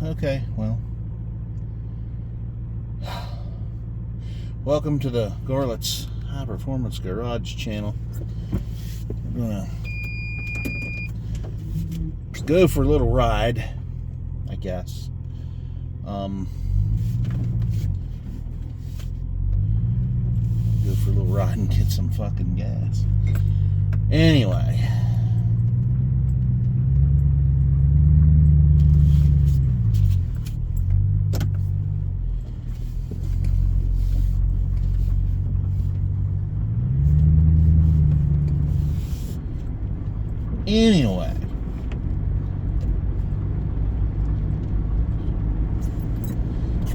Okay, well. Welcome to the Garlet's High Performance Garage channel. We're gonna go for a little ride, I guess. Go for a little ride and get some fucking gas. Anyway.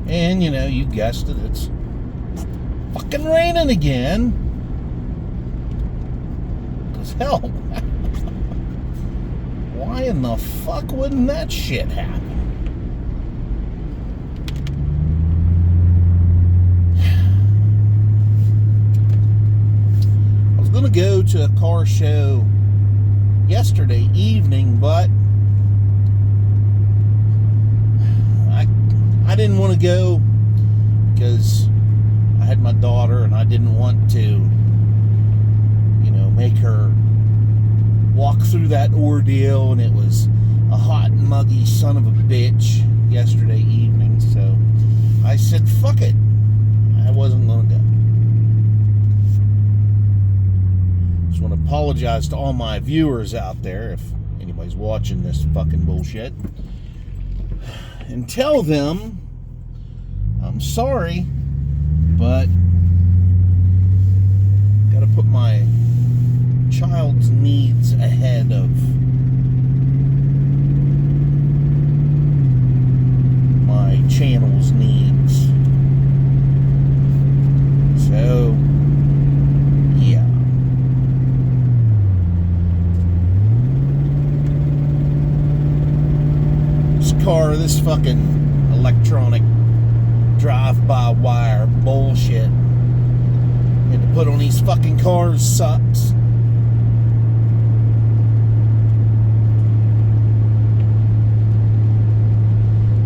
And you know, you guessed it, it's fucking raining again. Because hell, why in the fuck wouldn't that shit happen? I was gonna go to a car show yesterday evening, but I didn't want to go because I had my daughter and I didn't want to, you know, make her walk through that ordeal, and it was a hot and muggy son of a bitch yesterday evening, so I said fuck it, I wasn't going to go. Just want to apologize to all my viewers out there if anybody's watching this fucking bullshit, and tell them I'm sorry, but gotta put my child's needs ahead of my channel's needs. So yeah. This fucking electronic drive-by-wire bullshit had to put on these fucking cars sucks.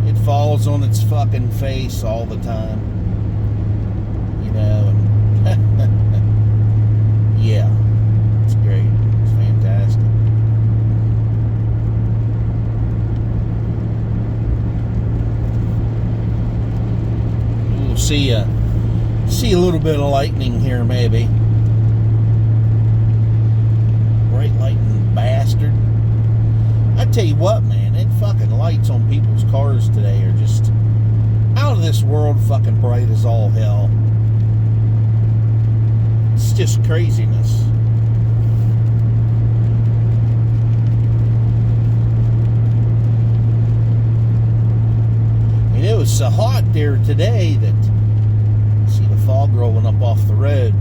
It falls on its fucking face all the time, you know, and yeah, it's great, it's fantastic. See a little bit of lightning here, maybe. Bright lightning bastard. I tell you what, man, them fucking lights on people's cars today are just out of this world fucking bright as all hell. It's just craziness. And it was so hot there today that see the fog rolling up off the road.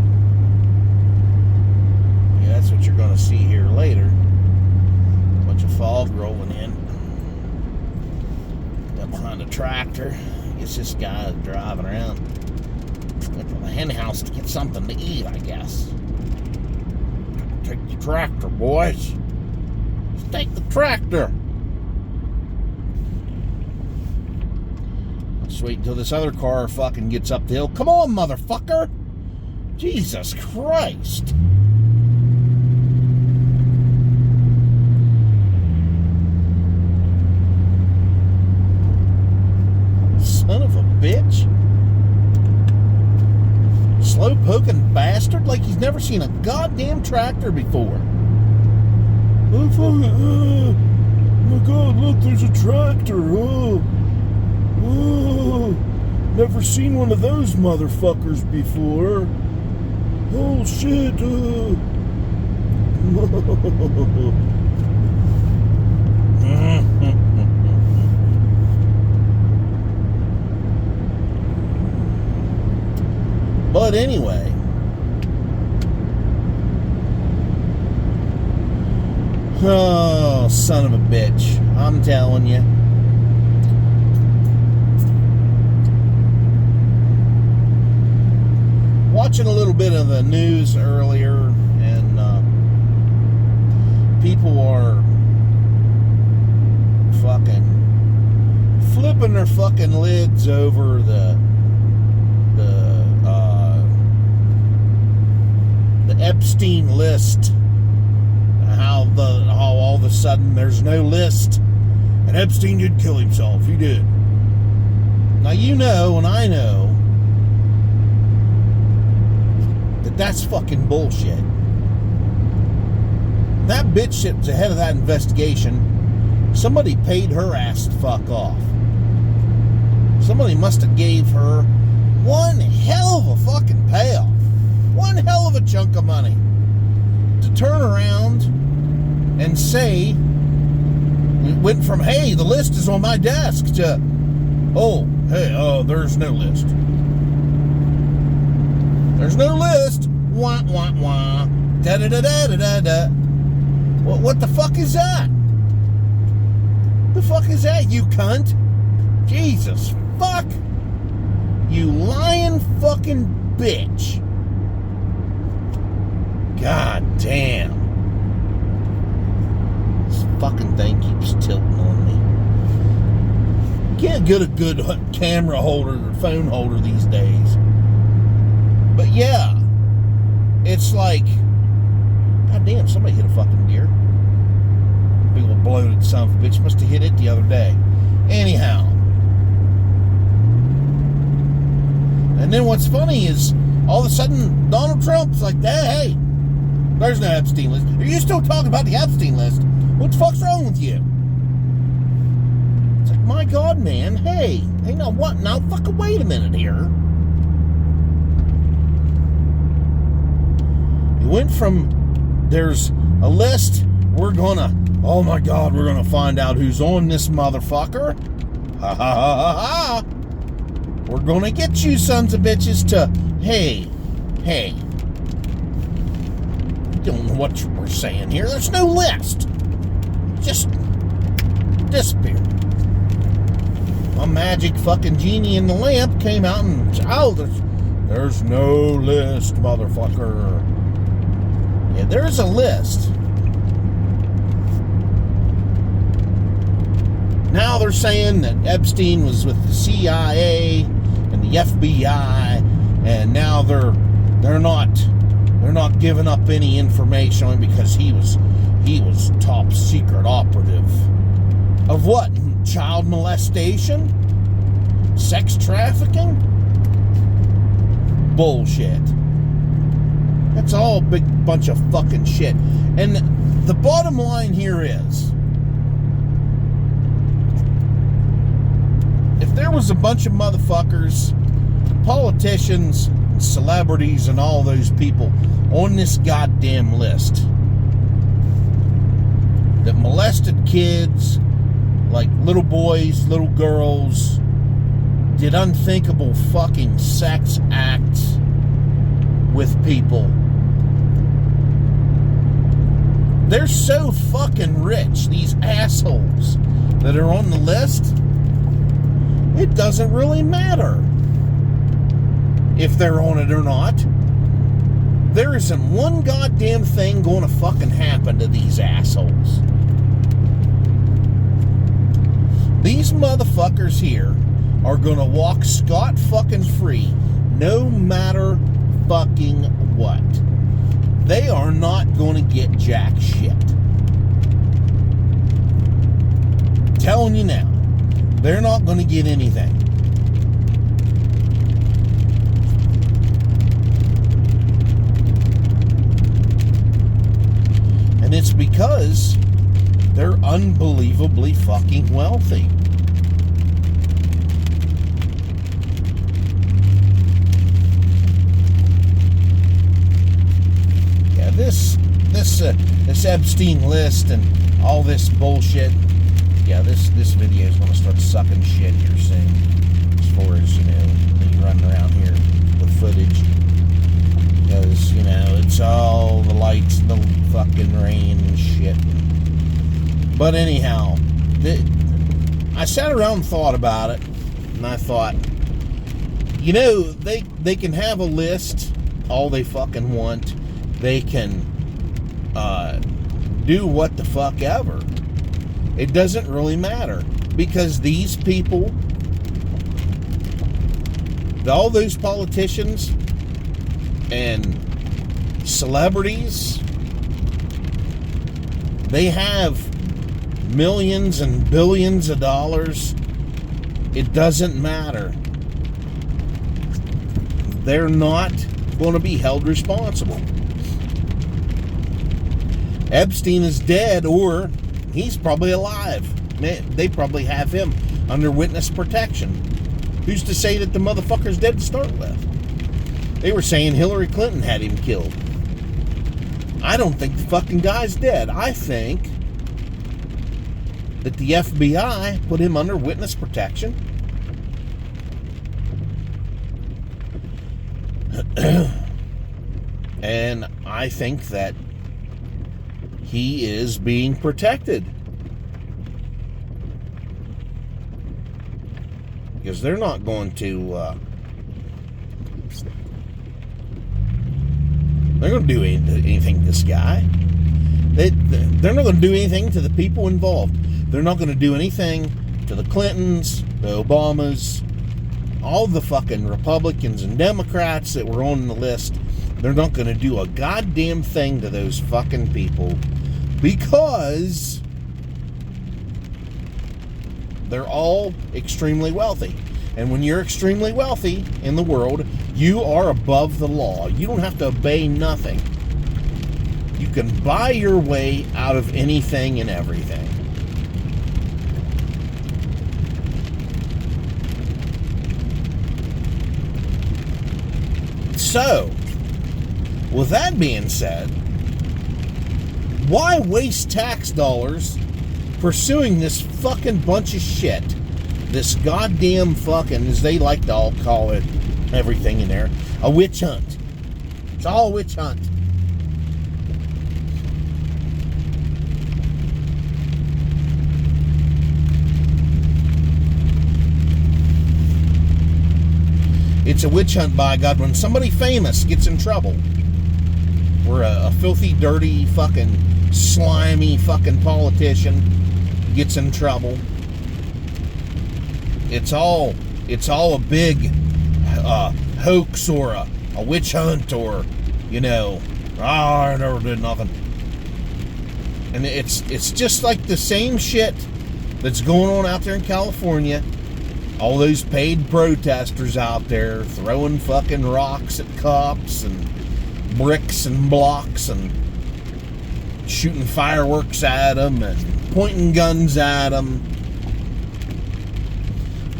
Yeah, that's what you're going to see here later. A bunch of fog rolling in. Got behind a tractor. I guess this guy is driving around. Went to the hen house to get something to eat, I guess. Take the tractor, boys. Just take the tractor. Just wait until this other car fucking gets up the hill. Come on, motherfucker! Jesus Christ! Son of a bitch. Slow poking bastard like he's never seen a goddamn tractor before. Oh my god, look, there's a tractor. Oh. Whoa, never seen one of those motherfuckers before. Oh shit. But anyway, oh, son of a bitch, I'm telling you. Watching a little bit of the news earlier, and people are fucking flipping their fucking lids over the Epstein list, how all of a sudden there's no list, and Epstein did kill himself. He did. Now you know, and I know, that's fucking bullshit. That bitch that was the head of that investigation, somebody paid her ass to fuck off. Somebody must have gave her one hell of a fucking payoff. One hell of a chunk of money to turn around and say, it went from, hey, the list is on my desk, to, oh, hey, there's no list. There's no list. Wah, wah, wah. Da-da-da-da-da-da-da. What the fuck is that? The fuck is that, you cunt? Jesus fuck. You lying fucking bitch. God damn. This fucking thing keeps tilting on me. Can't get a good camera holder or phone holder these days. But yeah, it's like, god damn, somebody hit a fucking deer. Big old bloated son of a bitch must have hit it the other day. Anyhow. And then what's funny is, all of a sudden, Donald Trump's like, hey, there's no Epstein list. Are you still talking about the Epstein list? What the fuck's wrong with you? It's like, my God, man, hey, now what? Now, fucking wait a minute here. You went from, there's a list, we're gonna, oh my God, we're gonna find out who's on this motherfucker. Ha ha ha ha ha. We're gonna get you sons of bitches to, hey, you don't know what we're saying here. There's no list. Just disappear. A magic fucking genie in the lamp came out and, oh, there's no list, motherfucker. Yeah, there's a list. Now they're saying that Epstein was with the CIA and the FBI, and now they're not giving up any information on him because he was top secret operative of what? Child molestation? Sex trafficking? Bullshit. That's all a big bunch of fucking shit. And the bottom line here is, if there was a bunch of motherfuckers, politicians, celebrities, and all those people on this goddamn list that molested kids, like little boys, little girls, did unthinkable fucking sex acts with people, they're so fucking rich, these assholes that are on the list, it doesn't really matter if they're on it or not. There isn't one goddamn thing going to fucking happen to these assholes. These motherfuckers here are going to walk scot fucking free no matter fucking what. They are not going to get jack shit. I'm telling you now, they're not going to get anything. And it's because they're unbelievably fucking wealthy. Yeah, this Epstein list and all this bullshit. Yeah, this video is going to start sucking shit here soon. As far as, me running around here with footage. Because, it's all the lights and the fucking rain and shit. But anyhow, I sat around and thought about it. And I thought, they can have a list all they fucking want. They can do what the fuck ever. It doesn't really matter. Because these people, all those politicians and celebrities, they have millions and billions of dollars. It doesn't matter. They're not going to be held responsible. Epstein is dead, or he's probably alive. They probably have him under witness protection. Who's to say that the motherfucker's dead to start with? They were saying Hillary Clinton had him killed. I don't think the fucking guy's dead. I think that the FBI put him under witness protection. And I think that he is being protected. Because they're not going to they're going to do anything to this guy. They're not going to do anything to the people involved. They're not going to do anything to the Clintons, the Obamas, all the fucking Republicans and Democrats that were on the list. They're not going to do a goddamn thing to those fucking people because they're all extremely wealthy. And when you're extremely wealthy in the world, you are above the law. You don't have to obey nothing. You can buy your way out of anything and everything. So, with that being said, why waste tax dollars pursuing this fucking bunch of shit? This goddamn fucking, as they like to all call it, everything in there, a witch hunt. It's all a witch hunt. It's a witch hunt, by God. When somebody famous gets in trouble, or a filthy, dirty, fucking, slimy, fucking politician gets in trouble, it's all a big hoax or a witch hunt, or, I never did nothing. And it's just like the same shit that's going on out there in California. All those paid protesters out there throwing fucking rocks at cops and bricks and blocks and shooting fireworks at them and pointing guns at them.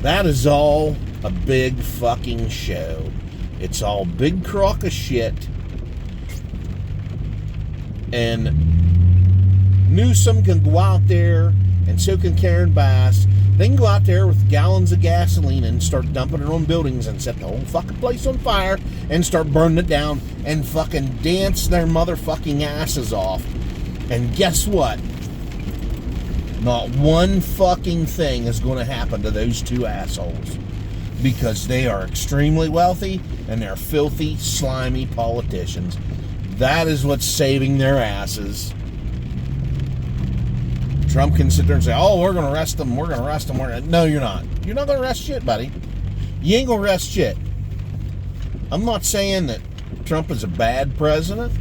That is all a big fucking show. It's all big crock of shit. And Newsom can go out there, and so can Karen Bass. They can go out there with gallons of gasoline and start dumping it on buildings and set the whole fucking place on fire and start burning it down and fucking dance their motherfucking asses off. And guess what? Not one fucking thing is going to happen to those two assholes, because they are extremely wealthy and they're filthy, slimy politicians. That is what's saving their asses. Trump can sit there and say, oh, we're going to arrest them, No, you're not. You're not going to arrest shit, buddy. You ain't going to arrest shit. I'm not saying that Trump is a bad president.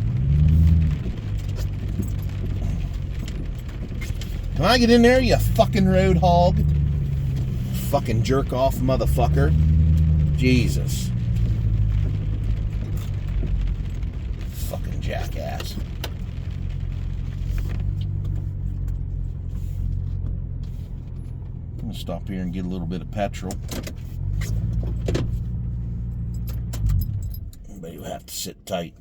Can I get in there, you fucking road hog? Fucking jerk off motherfucker. Jesus. Fucking jackass. I'm gonna stop here and get a little bit of petrol. But you have to sit tight.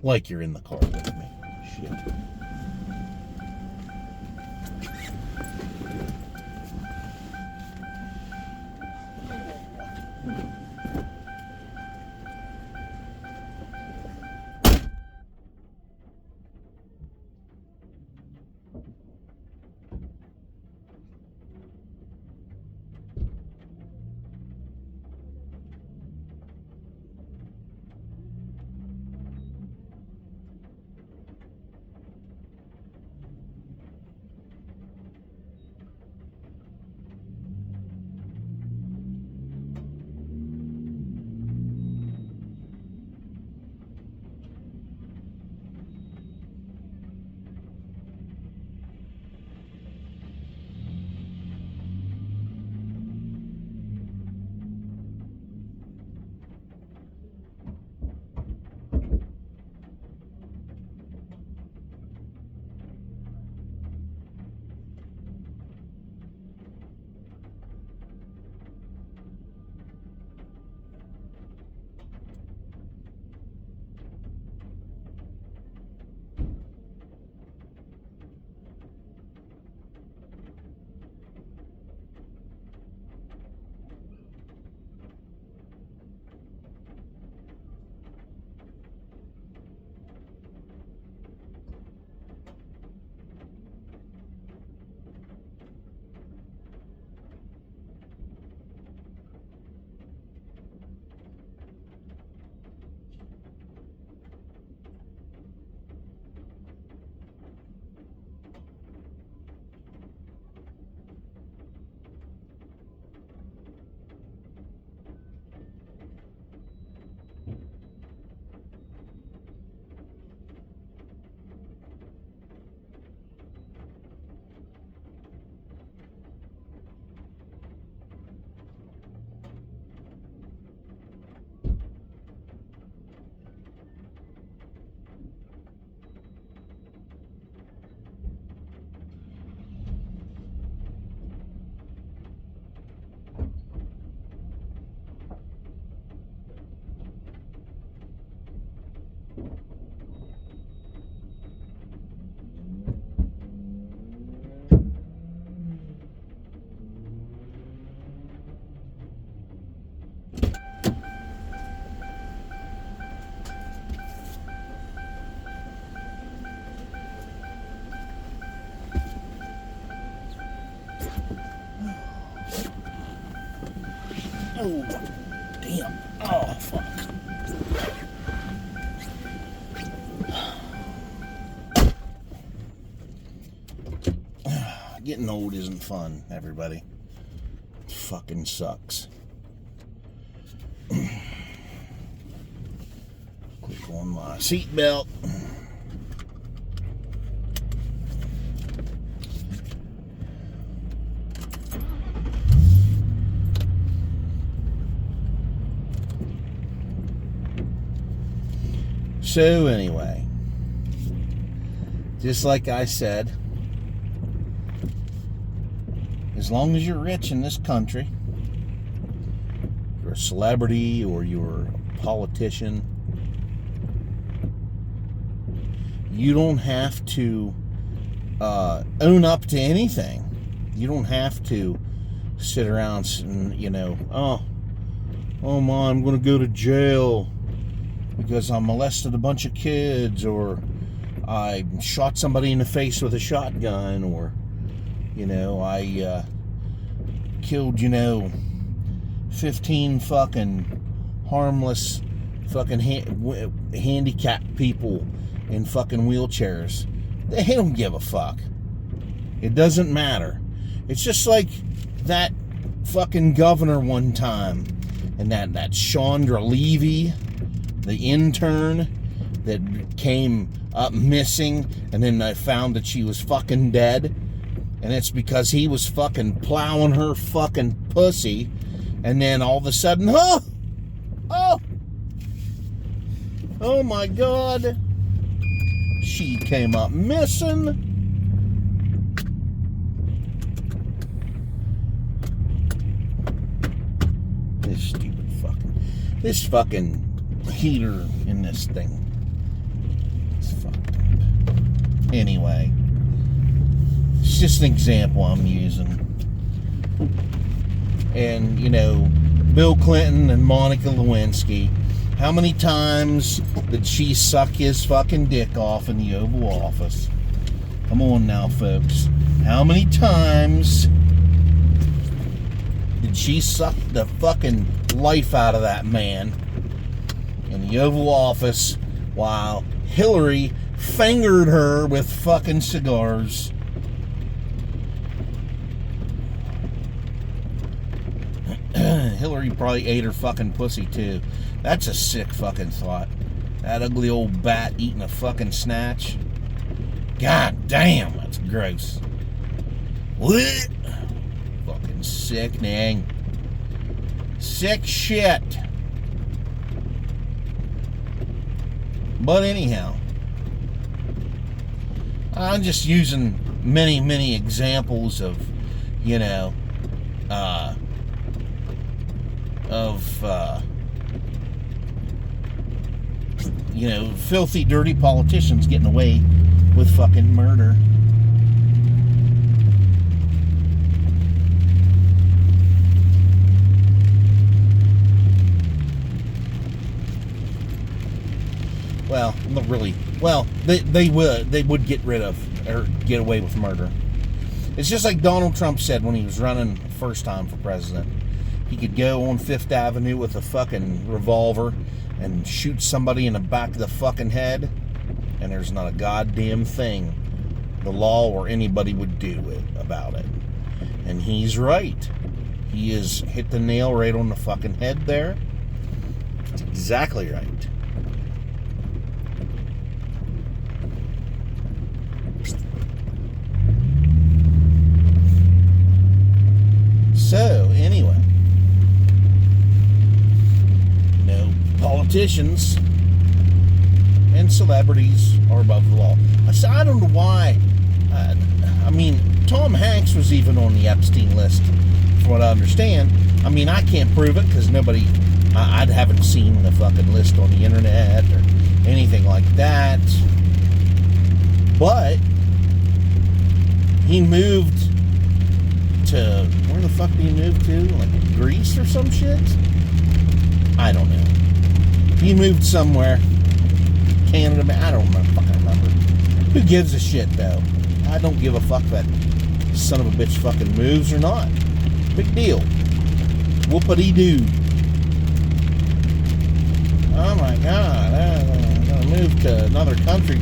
Like you're in the car with me. Shit. Oh, damn. Oh, fuck. Getting old isn't fun, everybody. It fucking sucks. Click on my seatbelt. So anyway, just like I said, as long as you're rich in this country, you're a celebrity or you're a politician, you don't have to own up to anything. You don't have to sit around and, oh my, I'm going to go to jail because I molested a bunch of kids, or I shot somebody in the face with a shotgun, or, I killed, 15 fucking harmless fucking handicapped people in fucking wheelchairs. They don't give a fuck. It doesn't matter. It's just like that fucking governor one time, and that Chandra Levy, the intern that came up missing, and then I found that she was fucking dead, and it's because he was fucking plowing her fucking pussy, and then all of a sudden, oh my God, she came up missing. This fucking heater in this thing, it's fucked up. Anyway, it's just an example I'm using. And, Bill Clinton and Monica Lewinsky, how many times did she suck his fucking dick off in the Oval Office? Come on now, folks. How many times did she suck the fucking life out of that man in the Oval Office while Hillary fingered her with fucking cigars? Hillary probably ate her fucking pussy too. That's a sick fucking thought. That ugly old bat eating a fucking snatch. God damn, that's gross. What? Fucking sickening. Sick shit. But anyhow, I'm just using many examples of, filthy, dirty politicians getting away with fucking murder. Well, not really. Well, they would get rid of, or get away with murder. It's just like Donald Trump said when he was running the first time for president. He could go on Fifth Avenue with a fucking revolver and shoot somebody in the back of the fucking head, and there's not a goddamn thing the law or anybody would do about it. And he's right. He has hit the nail right on the fucking head there. That's exactly right. So, anyway, politicians and celebrities are above the law. I don't know why. Tom Hanks was even on the Epstein list, from what I understand. I can't prove it because I haven't seen the fucking list on the internet or anything like that. But he moved to, where the fuck did he move to? Like Greece or some shit? I don't know. He moved somewhere. Canada, I don't fucking remember. Who gives a shit, though? I don't give a fuck that son of a bitch fucking moves or not. Big deal. Whoopity-doo. Oh my God, I'm going to move to another country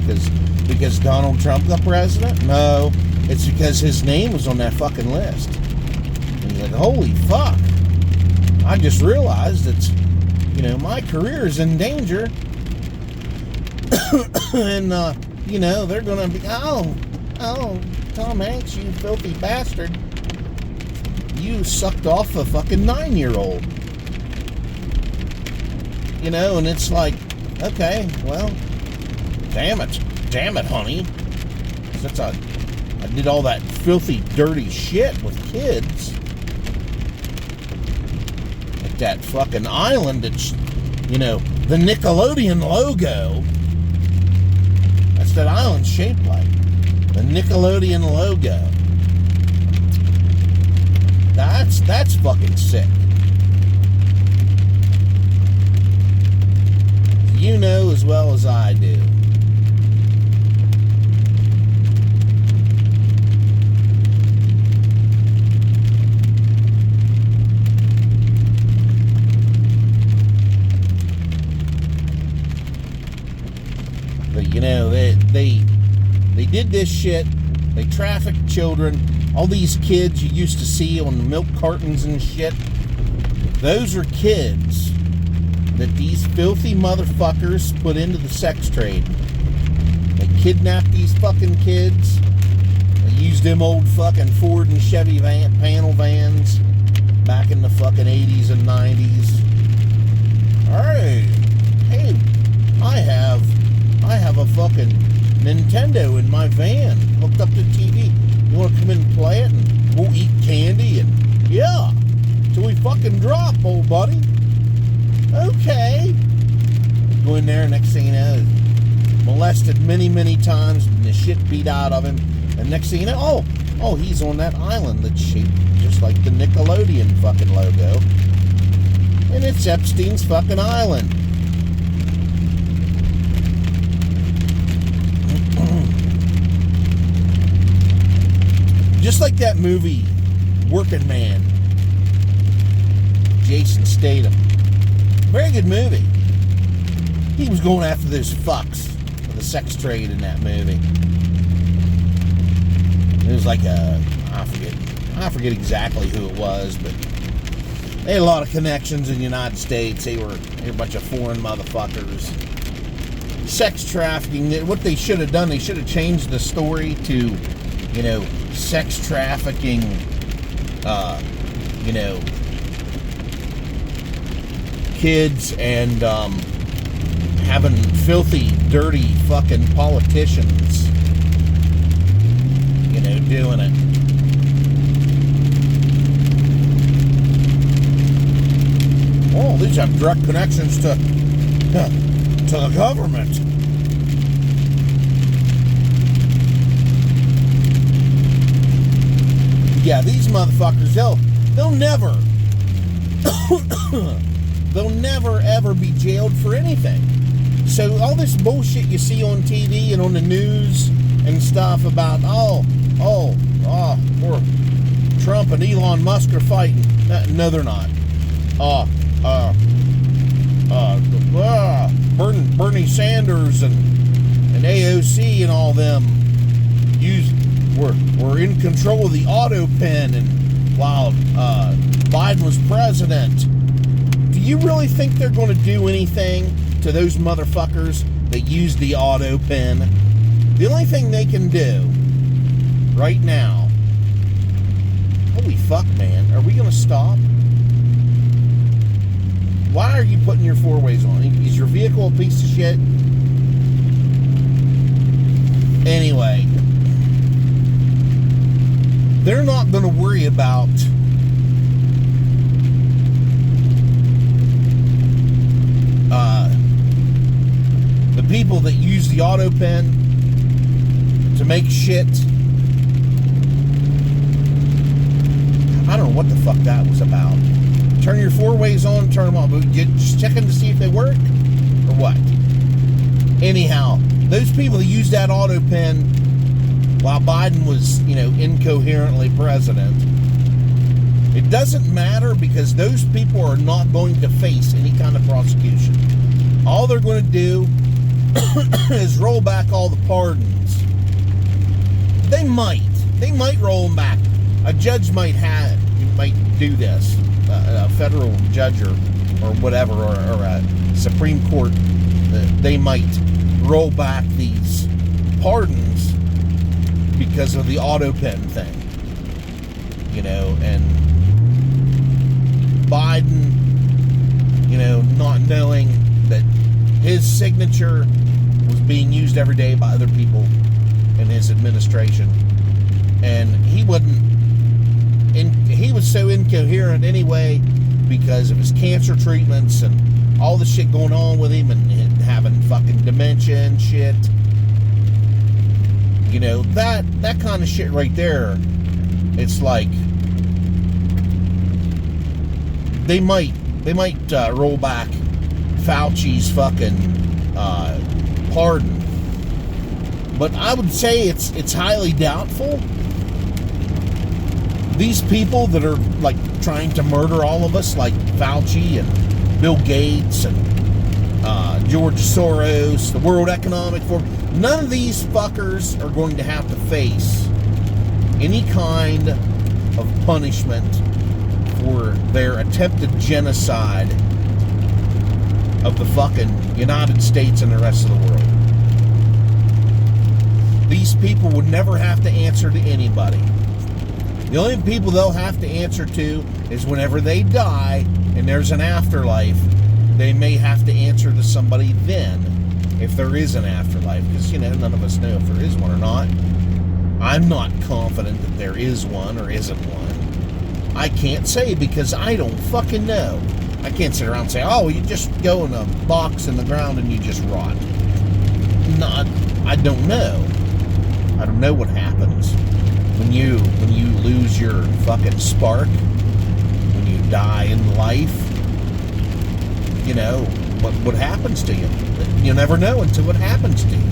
because Donald Trump got president? No, it's because his name was on that fucking list. And he's like, holy fuck. I just realized it's, my career is in danger. And, they're going to be, oh, Tom Hanks, you filthy bastard. You sucked off a fucking 9-year-old. And it's like, okay, well, damn it, honey. Since I did all that filthy, dirty shit with kids at that fucking island, it's, the Nickelodeon logo. That's that island shaped like. The Nickelodeon logo. That's fucking sick. You know as well as I do. But they did this shit. They trafficked children. All these kids you used to see on the milk cartons and shit. Those are kids that these filthy motherfuckers put into the sex trade. They kidnapped these fucking kids. They used them old fucking Ford and Chevy panel vans back in the fucking 80s and 90s. Hey, I have a fucking Nintendo in my van hooked up to TV. You want to come in and play it, and we'll eat candy, and yeah, till we fucking drop, old buddy. Okay. Go in there, next thing you know, molested many, many times, and the shit beat out of him. And next thing you know, oh, he's on that island that's shaped just like the Nickelodeon fucking logo. And it's Epstein's fucking island. Just like that movie, Working Man. Jason Statham. Very good movie. He was going after those fucks for the sex trade in that movie. It was like I forget exactly who it was, but they had a lot of connections in the United States. They were a bunch of foreign motherfuckers. Sex trafficking. What they should have done, they should have changed the story to, sex trafficking, kids and having filthy, dirty fucking politicians, doing it. Oh, these have direct connections to the government. Yeah, these motherfuckers, they'll never they'll never ever be jailed for anything. So all this bullshit you see on TV and on the news and stuff about Trump and Elon Musk are fighting. No, they're not. Bernie Sanders and AOC and all them were in control of the auto pen, and while Biden was president. Do you really think they're going to do anything to those motherfuckers that use the auto pen? The only thing they can do right now. Holy fuck, man. Are we going to stop? Why are you putting your four-ways on? Is your vehicle a piece of shit? Anyway, they're not going to worry about the people that use the auto pen to make shit. I don't know what the fuck that was about. Turn your four-ways on, turn them on. But you're just checking to see if they work? Or what? Anyhow, those people that used that auto pen while Biden was, incoherently president, It doesn't matter because those people are not going to face any kind of prosecution. All they're going to do is roll back all the pardons. They might roll them back. A judge might do this. A federal judge or whatever, or a Supreme Court, they might roll back these pardons because of the auto pen thing. And Biden, not knowing that his signature was being used every day by other people in his administration, and he was so incoherent anyway because of his cancer treatments and all the shit going on with him, and having fucking dementia and shit. That kind of shit right there. It's like they might roll back Fauci's fucking pardon, but I would say it's highly doubtful. These people that are like trying to murder all of us, like Fauci and Bill Gates and George Soros, the World Economic Forum, none of these fuckers are going to have to face any kind of punishment for their attempted genocide of the fucking United States and the rest of the world. These people would never have to answer to anybody. The only people they'll have to answer to is whenever they die and there's an afterlife, they may have to answer to somebody then, if there is an afterlife, because, none of us know if there is one or not. I'm not confident that there is one or isn't one. I can't say because I don't fucking know. I can't sit around and say, oh, you just go in a box in the ground and you just rot. No, I don't know. I don't know what happens when you lose your fucking spark, when you die in life. What happens to you. You'll never know until it happens to you.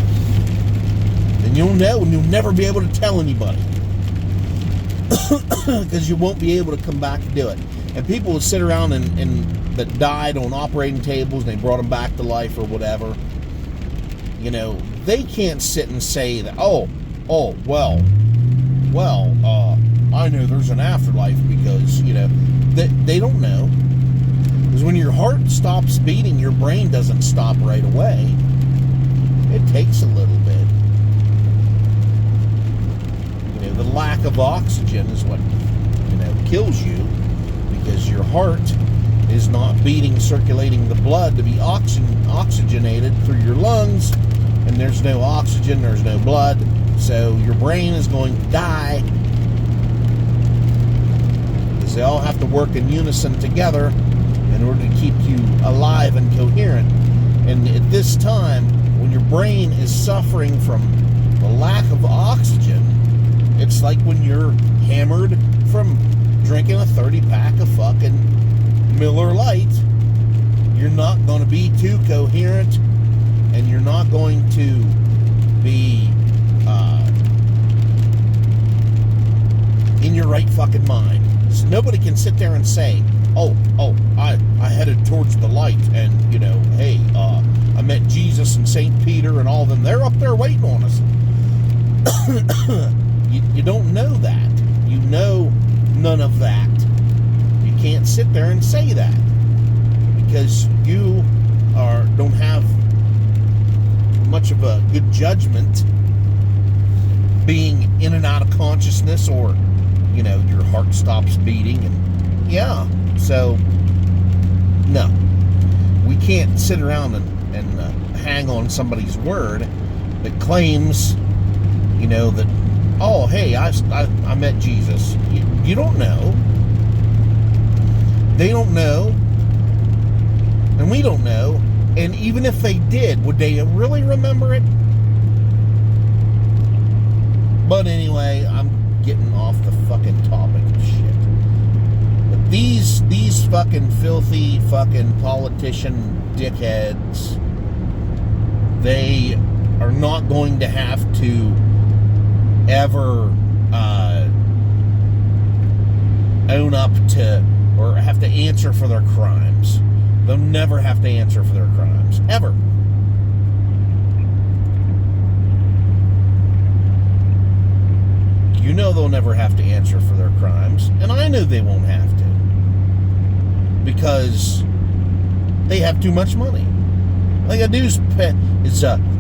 Then you'll know, and you'll never be able to tell anybody. Because you won't be able to come back and do it. And people will sit around and that died on operating tables and they brought them back to life or whatever. They can't sit and say that, I know there's an afterlife because, they don't know. Because when your heart stops beating, your brain doesn't stop right away. It takes a little bit. The lack of oxygen is what, kills you, because your heart is not circulating the blood to be oxygenated through your lungs, and there's no oxygen, there's no blood, so your brain is going to die, because they all have to work in unison together in order to keep you alive and coherent. And at this time, when your brain is suffering from the lack of oxygen, it's like when you're hammered from drinking a 30-pack of fucking Miller Lite. You're not going to be too coherent, and you're not going to be in your right fucking mind. So nobody can sit there and say, I headed towards the light, and, hey, I met Jesus and St. Peter and all of them. They're up there waiting on us. You don't know that. You know none of that. You can't sit there and say that because you don't have much of a good judgment being in and out of consciousness, or your heart stops beating, and so no, we can't sit around and hang on somebody's word that claims that, oh, hey, I met Jesus. You don't know. They don't know. And we don't know. And even if they did, would they really remember it? But anyway, I'm getting off the fucking topic of shit. But these fucking filthy fucking politician dickheads, they are not going to have to ever own up to or have to answer for their crimes. They'll never have to answer for their crimes. Ever. You know they'll never have to answer for their crimes, and I know they won't have to. Because they have too much money. All they gotta do is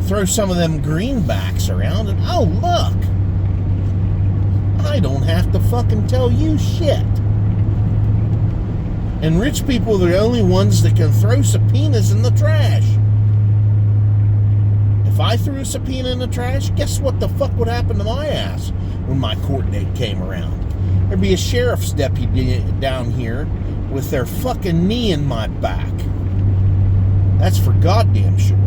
throw some of them greenbacks around, and oh, look! I don't have to fucking tell you shit. And rich people are the only ones that can throw subpoenas in the trash. If I threw a subpoena in the trash, guess what the fuck would happen to my ass when my court date came around? There'd be a sheriff's deputy down here with their fucking knee in my back. That's for goddamn sure.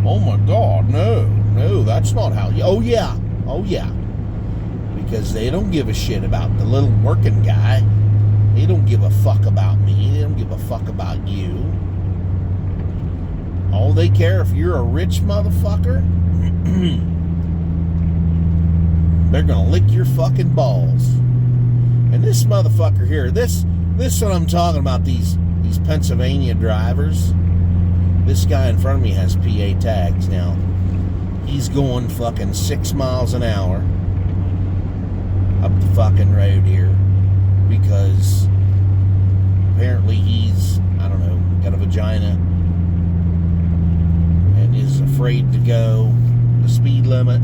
Oh my God, no, that's not how you... Oh yeah. Because they don't give a shit about the little working guy. They don't give a fuck about me. They don't give a fuck about you. All they care if you're a rich motherfucker, they're gonna lick your fucking balls. And this motherfucker here, this is what I'm talking about, these Pennsylvania drivers. This guy in front of me has PA tags now. He's going fucking 6 miles an hour up the fucking road here because apparently he's, I don't know, got a vagina and is afraid to go the speed limit.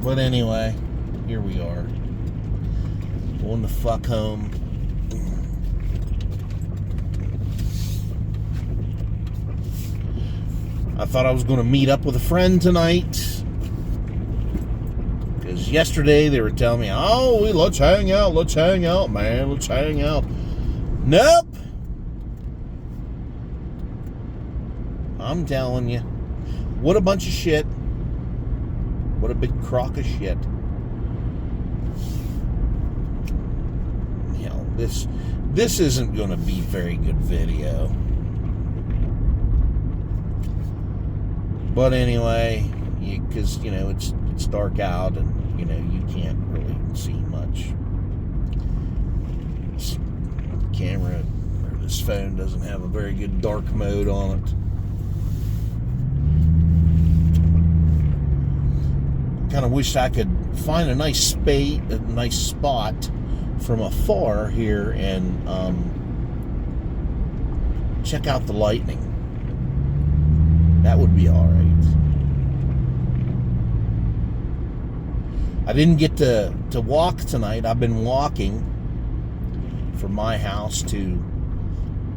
But anyway, here we are. Going the fuck home. I thought I was going to meet up with a friend tonight. Because yesterday they were telling me, oh, let's hang out, man, let's hang out. Nope. I'm telling you. What a bunch of shit. What a big crock of shit. You know, this isn't going to be very good video. But anyway, because, you know, it's dark out and, you know, you can't really see much. This camera, or this phone doesn't have a very good dark mode on it. Kind of wish I could find a nice spot from afar here and check out the lightning. That would be all right. I didn't get to walk tonight. I've been walking from my house to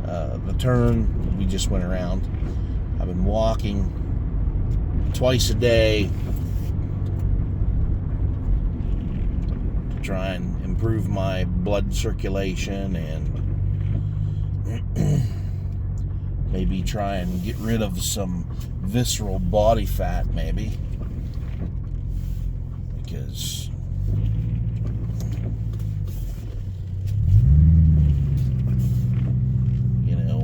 the turn we just went around. I've been walking twice a day to try and improve my blood circulation and maybe try and get rid of some visceral body fat, maybe. Because you know,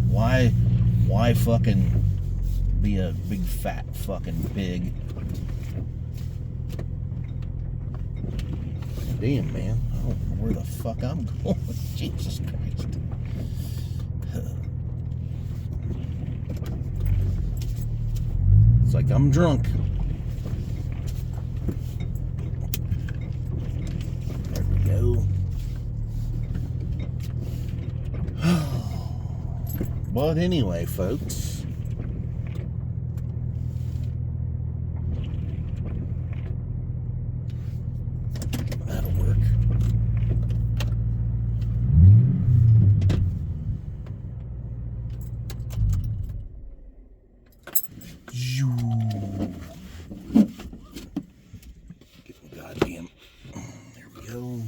why fucking be a big fat fucking pig? Damn, man, I don't know where the fuck I'm going. Jesus Christ. It's like I'm drunk. There we go. But anyway, folks, that'll work. Goddamn. There we go.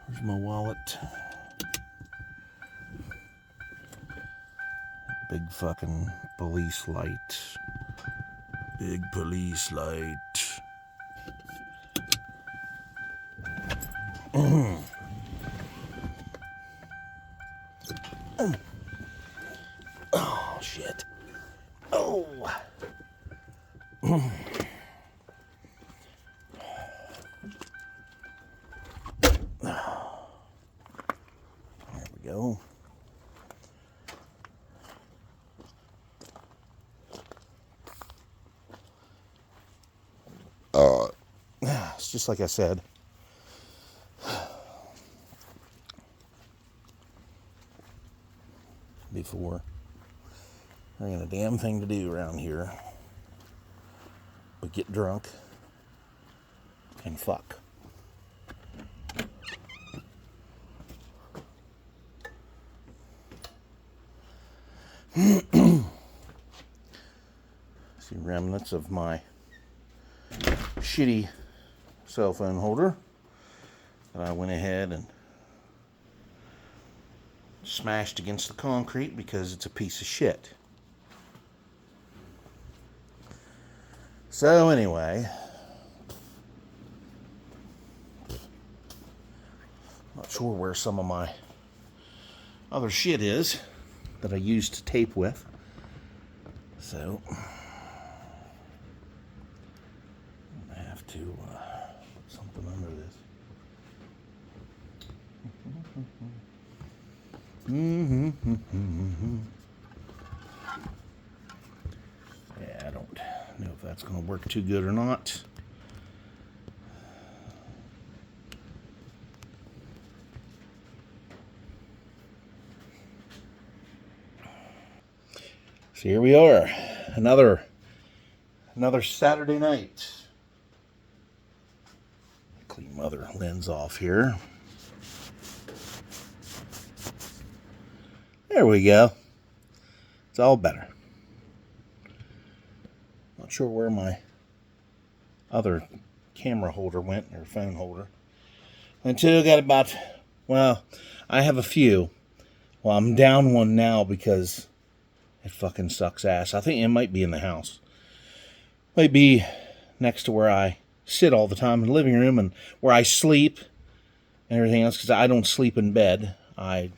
Where's my wallet? Big fucking police light. Big police light. So, it's just like I said. Before, there ain't a damn thing to do around here but get drunk and fuck. See remnants of my shitty cell phone holder that I went ahead and smashed against the concrete because it's a piece of shit. So anyway, not sure where some of my other shit is that I used to tape with. So I have to put something under this. Yeah, I don't know if that's going to work too good or not. So here we are, another Saturday night. Clean my other lens off here. There we go. It's all better. Not sure where my other camera holder went, or phone holder. Until I got about, well, I have a few. Well, I'm down one now because it fucking sucks ass. I think it might be in the house. Might be next to where I sit all the time in the living room and where I sleep and everything else, because I don't sleep in bed. I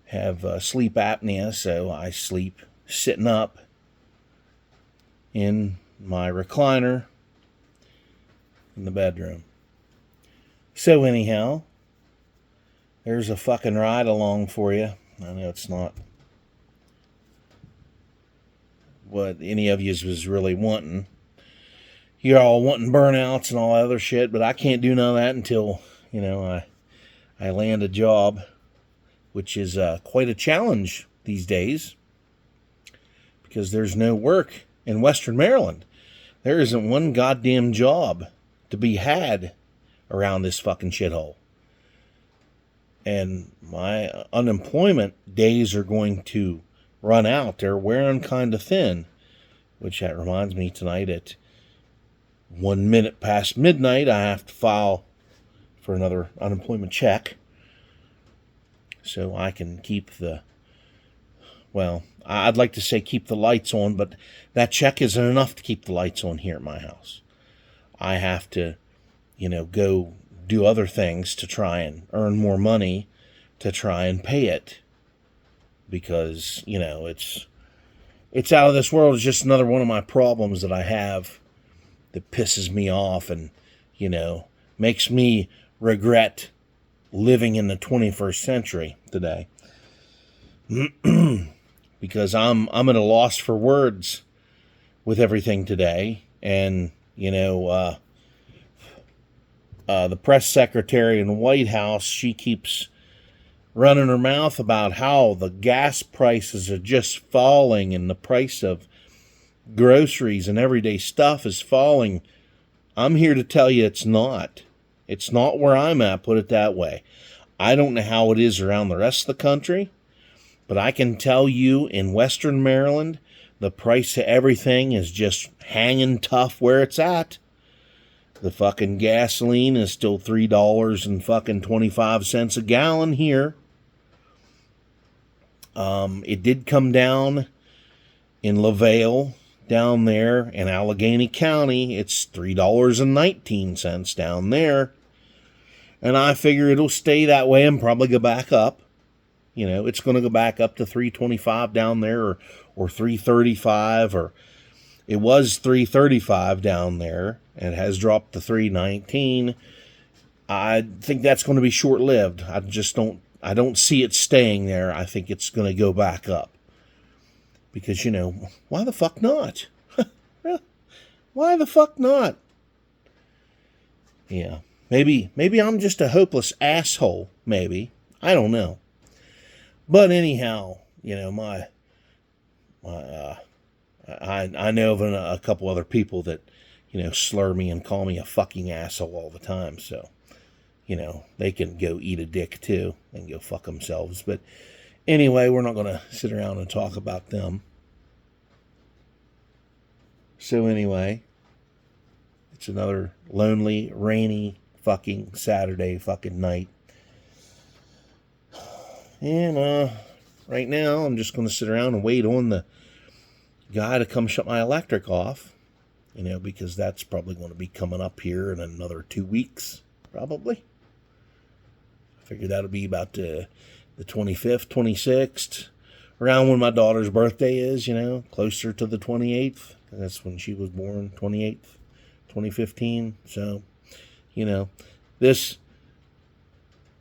have sleep apnea, so I sleep sitting up in my recliner in the bedroom. So anyhow, there's a fucking ride along for you. I know it's not what any of you was really wanting. You're all wanting burnouts and all that other shit, but I can't do none of that until, I land a job, which is quite a challenge these days because there's no work in Western Maryland. There isn't one goddamn job to be had around this fucking shithole. And my unemployment days are going to run out. They're wearing kind of thin, which that reminds me, tonight at 1 minute past midnight, I have to file for another unemployment check so I can keep I'd like to say keep the lights on, but that check isn't enough to keep the lights on here at my house. I have to, go do other things to try and earn more money to try and pay it. Because, it's out of this world. It's just another one of my problems that I have that pisses me off and, makes me regret living in the 21st century today. Because I'm at a loss for words with everything today. And, the press secretary in the White House, she keeps running her mouth about how the gas prices are just falling and the price of groceries and everyday stuff is falling. I'm here to tell you it's not. It's not where I'm at, put it that way. I don't know how it is around the rest of the country, but I can tell you in Western Maryland, the price of everything is just hanging tough where it's at. The fucking gasoline is still $3.25 a gallon here. It did come down in LaVale, down there in Allegheny County. It's $3.19 down there. And I figure it'll stay that way and probably go back up. It's going to go back up to $3.25 down there or $3.35, or it was $3.35 down there and has dropped to $3.19. I think that's going to be short-lived. I just don't I don't see it staying there. I think it's going to go back up. Because, why the fuck not? Why the fuck not? Yeah. Maybe I'm just a hopeless asshole, maybe. I don't know. But anyhow, I know of a couple other people that, slur me and call me a fucking asshole all the time. So, they can go eat a dick too and go fuck themselves. But anyway, we're not going to sit around and talk about them. So anyway, it's another lonely, rainy fucking Saturday fucking night. And right now I'm just going to sit around and wait on the guy to come shut my electric off. Because that's probably going to be coming up here in another 2 weeks, probably. I figure that'll be about the 25th, 26th, around when my daughter's birthday is, closer to the 28th. That's when she was born, 28th, 2015. So, this,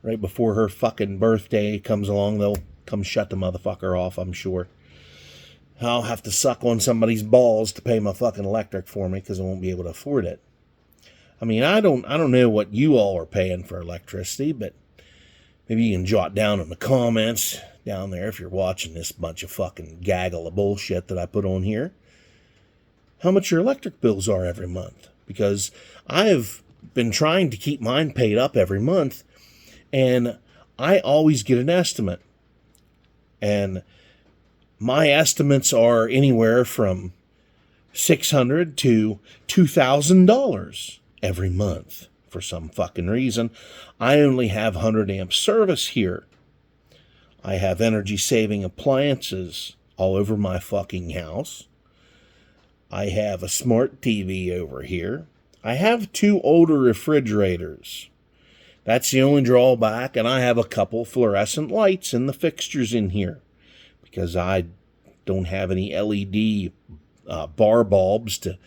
right before her fucking birthday comes along, they'll come shut the motherfucker off, I'm sure. I'll have to suck on somebody's balls to pay my fucking electric for me because I won't be able to afford it. I mean, I don't know what you all are paying for electricity, but maybe you can jot down in the comments down there if you're watching this bunch of fucking gaggle of bullshit that I put on here, how much your electric bills are every month. Because I've been trying to keep mine paid up every month, and I always get an estimate. And my estimates are anywhere from $600 to $2,000 every month for some fucking reason. I only have 100 amp service here. I have energy saving appliances all over my fucking house. I have a smart TV over here. I have 2 older refrigerators. That's the only drawback, and I have a couple fluorescent lights in the fixtures in here. Because I don't have any LED bar bulbs to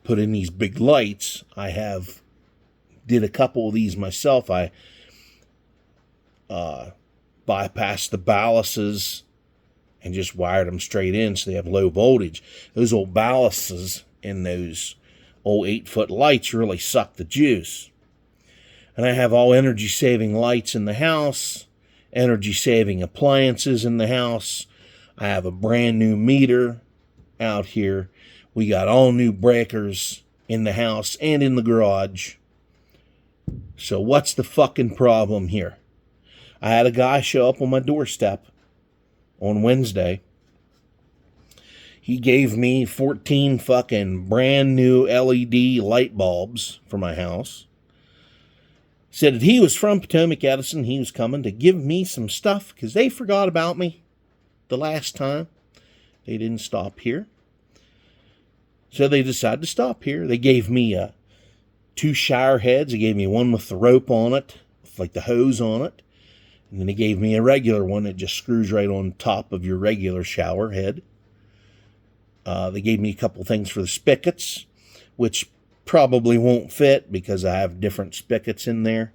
put in these big lights. I did a couple of these myself. I bypassed the ballasts and just wired them straight in so they have low voltage. Those old ballasts in those old 8-foot lights really suck the juice. And I have all energy saving lights in the house. Energy saving appliances in the house. I have a brand new meter out here. We got all new breakers in the house and in the garage. So what's the fucking problem here? I had a guy show up on my doorstep on Wednesday. He gave me 14 fucking brand new LED light bulbs for my house. Said that he was from Potomac Edison. He was coming to give me some stuff because they forgot about me the last time. They didn't stop here. So they decided to stop here. They gave me 2 shower heads. They gave me one with the rope on it, with like the hose on it. And then they gave me a regular one that just screws right on top of your regular shower head. They gave me a couple things for the spigots, which probably won't fit because I have different spigots in there.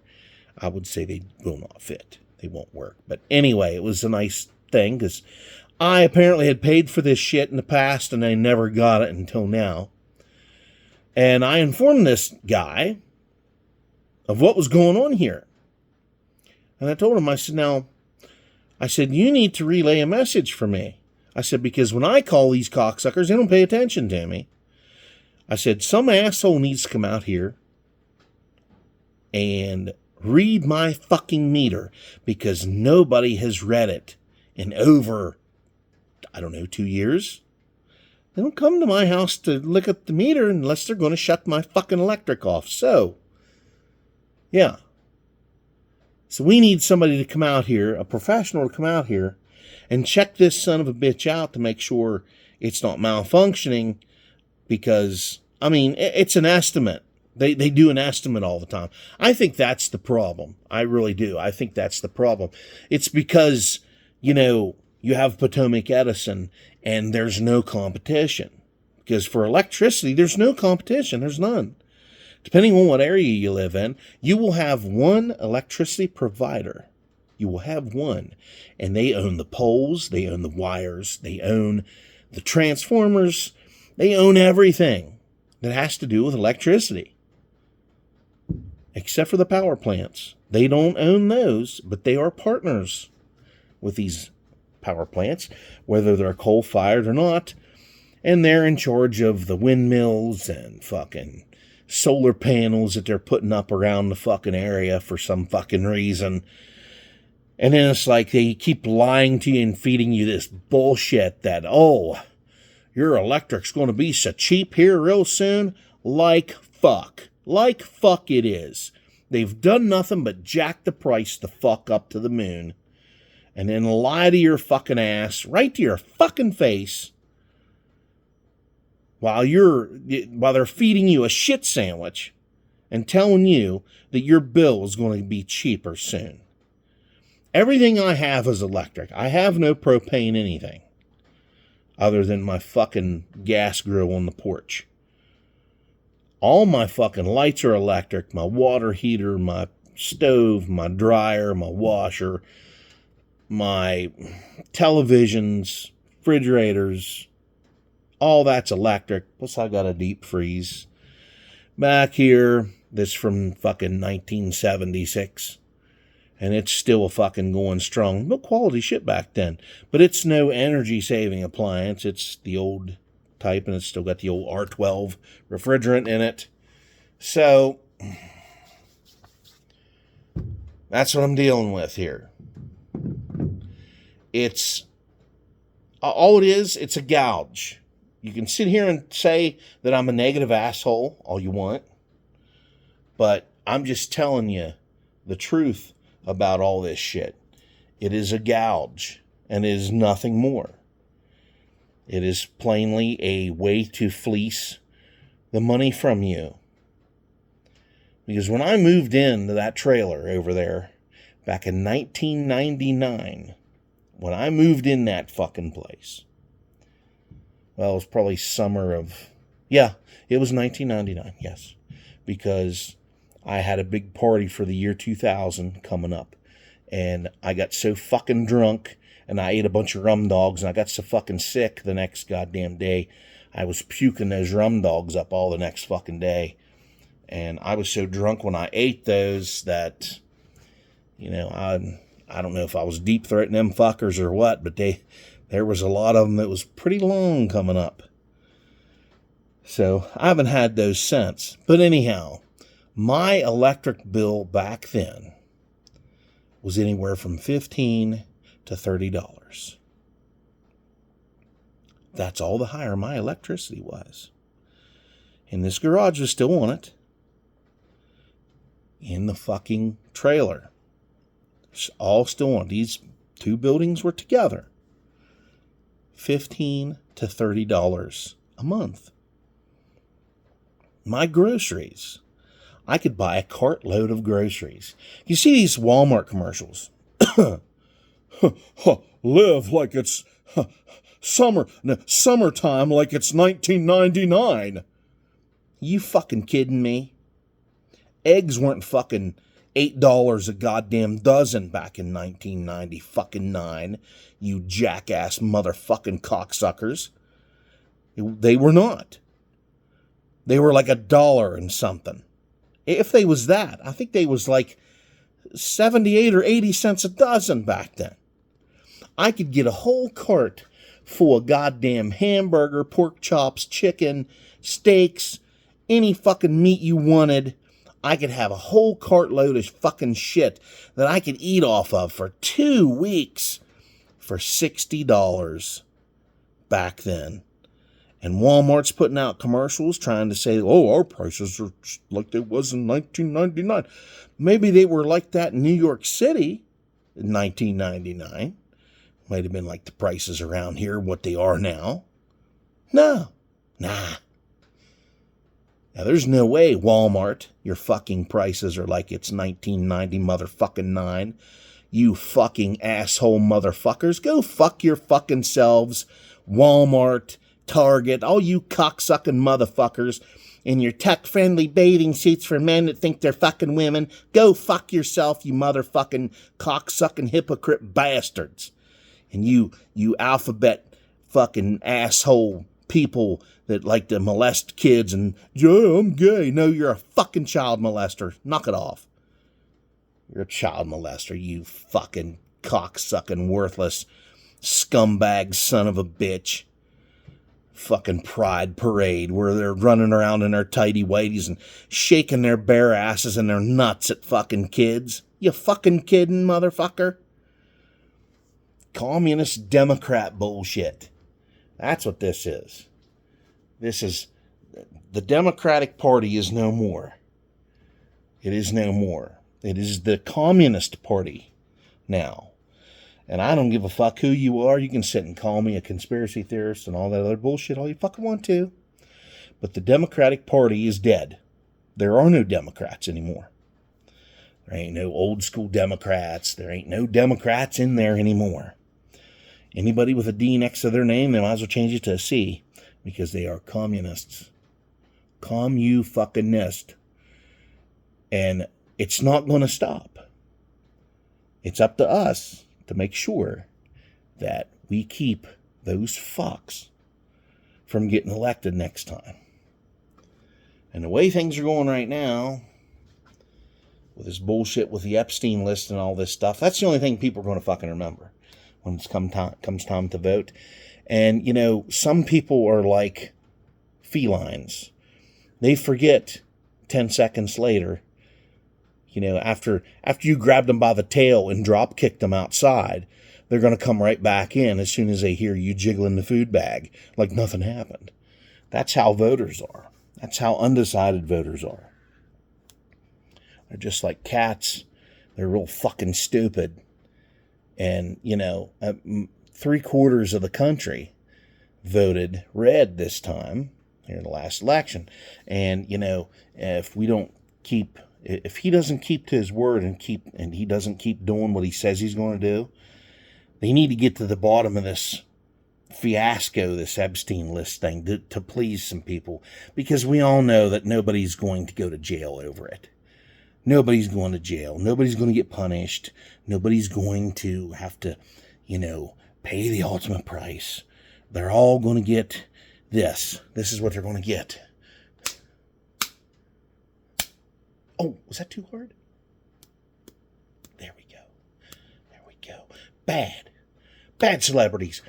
I would say they will not fit. They won't work. But anyway, it was a nice thing because I apparently had paid for this shit in the past and I never got it until now. And I informed this guy of what was going on here. And I told him, I said, you need to relay a message for me. I said, because when I call these cocksuckers, they don't pay attention to me. I said, some asshole needs to come out here and read my fucking meter because nobody has read it in over, 2 years. They don't come to my house to look at the meter unless they're going to shut my fucking electric off. So, yeah. So we need somebody to come out here, a professional to come out here and check this son of a bitch out to make sure it's not malfunctioning. Because, it's an estimate. They do an estimate all the time. I think that's the problem. I really do. I think that's the problem. It's because, you have Potomac Edison and there's no competition. Because for electricity, there's no competition. There's none. Depending on what area you live in, you will have one electricity provider. You will have one. And they own the poles, they own the wires, they own the transformers, they own everything that has to do with electricity. Except for the power plants. They don't own those, but they are partners with these power plants, whether they're coal-fired or not. And they're in charge of the windmills and fucking solar panels that they're putting up around the fucking area for some fucking reason. And then it's like they keep lying to you and feeding you this bullshit that, oh, your electric's going to be so cheap here real soon. Like fuck. Like fuck it is. They've done nothing but jack the price the fuck up to the moon. And then lie to your fucking ass, right to your fucking face, while they're feeding you a shit sandwich and telling you that your bill is going to be cheaper soon. Everything I have is electric. I have no propane anything other than my fucking gas grill on the porch. All my fucking lights are electric. My water heater, my stove, my dryer, my washer, my televisions, refrigerators, all that's electric. Plus I got a deep freeze back here that's from fucking 1976. And it's still fucking going strong. No quality shit back then. But it's no energy saving appliance. It's the old type, and it's still got the old R12 refrigerant in it. So that's what I'm dealing with here. It's all it is, it's a gouge. You can sit here and say that I'm a negative asshole all you want, but I'm just telling you the truth about all this shit. It is a gouge, and it is nothing more. It is plainly a way to fleece the money from you. Because when I moved into that trailer over there back in 1999, when I moved in that fucking place, well, it was probably it was 1999, yes. Because I had a big party for the year 2000 coming up. And I got so fucking drunk, and I ate a bunch of rum dogs, and I got so fucking sick the next goddamn day. I was puking those rum dogs up all the next fucking day. And I was so drunk when I ate those that, I don't know if I was deep throating them fuckers or what, but there was a lot of them that was pretty long coming up. So I haven't had those since. But anyhow, my electric bill back then was anywhere from $15 to $30. That's all the higher my electricity was. And this garage was still on it. In the fucking trailer. It's all still on. These two buildings were together. $15 to $30 a month. My groceries. I could buy a cartload of groceries. You see these Walmart commercials. Live like it's summertime like it's 1999. You fucking kidding me? Eggs weren't fucking $8 a goddamn dozen back in 1999. You jackass motherfucking cocksuckers. They were not. They were like $1 and something. If they was that, I think they was like 78 or 80 cents a dozen back then. I could get a whole cart full of goddamn hamburger, pork chops, chicken, steaks, any fucking meat you wanted. I could have a whole cartload of fucking shit that I could eat off of for 2 weeks for $60 back then. And Walmart's putting out commercials trying to say, oh, our prices are like they was in 1999. Maybe they were like that in New York City in 1999. Might have been like the prices around here, what they are now. No. Nah. Now, there's no way, Walmart, your fucking prices are like it's 1990 motherfucking 9. You fucking asshole motherfuckers. Go fuck your fucking selves, Walmart, Target, all you cocksucking motherfuckers. in your tuck-friendly bathing suits for men that think they're fucking women. Go fuck yourself, you motherfucking cocksucking hypocrite bastards. And you alphabet fucking asshole people that like to molest kids and, yeah, I'm gay. No, you're a fucking child molester. Knock it off. You're a child molester, you fucking cocksucking worthless scumbag son of a bitch. Fucking pride parade where they're running around in their tighty whities and shaking their bare asses and their nuts at fucking kids. You fucking kidding, motherfucker? Communist Democrat bullshit. That's what this is. This is, the Democratic Party is no more. It is no more. It is the Communist Party now. And I don't give a fuck who you are. You can sit and call me a conspiracy theorist and all that other bullshit all you fucking want to. But the Democratic Party is dead. There are no Democrats anymore. There ain't no old school Democrats. There ain't no Democrats in there anymore. Anybody with a D next to their name, they might as well change it to a C. Because they are communists. Commu-fucking-nist. And it's not going to stop. It's up to us to make sure that we keep those fucks from getting elected next time. And the way things are going right now, with this bullshit with the Epstein list and all this stuff, that's the only thing people are going to fucking remember when it comes time to vote. And, you know, some people are like felines. They forget 10 seconds later, you know, after you grabbed them by the tail and drop kicked them outside, they're going to come right back in as soon as they hear you jiggling the food bag like nothing happened. That's how voters are. That's how undecided voters are. They're just like cats. They're real fucking stupid. And, you know, 3/4 of the country voted red this time in the last election. And, you know, if he doesn't keep to his word and he doesn't keep doing what he says he's going to do, they need to get to the bottom of this fiasco, this Epstein list thing, to please some people. Because we all know that nobody's going to go to jail over it. Nobody's going to jail. Nobody's going to get punished. Nobody's going to have to, you know, pay the ultimate price. They're all going to get this. This is what they're going to get. Oh, was that too hard? There we go. There we go. Bad. Bad celebrities.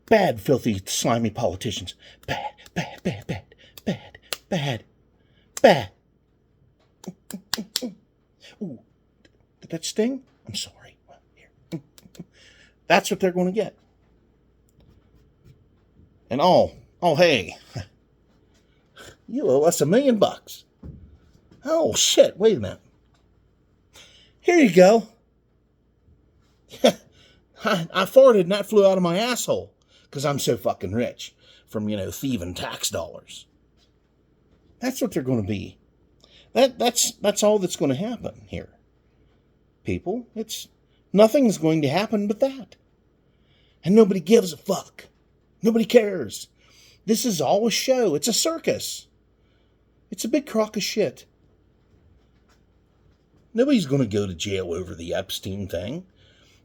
Bad, filthy, slimy politicians. Bad, bad, bad, bad, bad, bad, bad. Ooh, did that sting? I'm sorry. Here. That's what they're going to get. And hey, you owe us $1 million. Oh, shit, wait a minute. Here you go. I farted and that flew out of my asshole because I'm so fucking rich from, you know, thieving tax dollars. That's what they're going to be. That's all that's going to happen here. People, nothing's going to happen but that. And nobody gives a fuck. Nobody cares. This is all a show. It's a circus. It's a big crock of shit. Nobody's going to go to jail over the Epstein thing.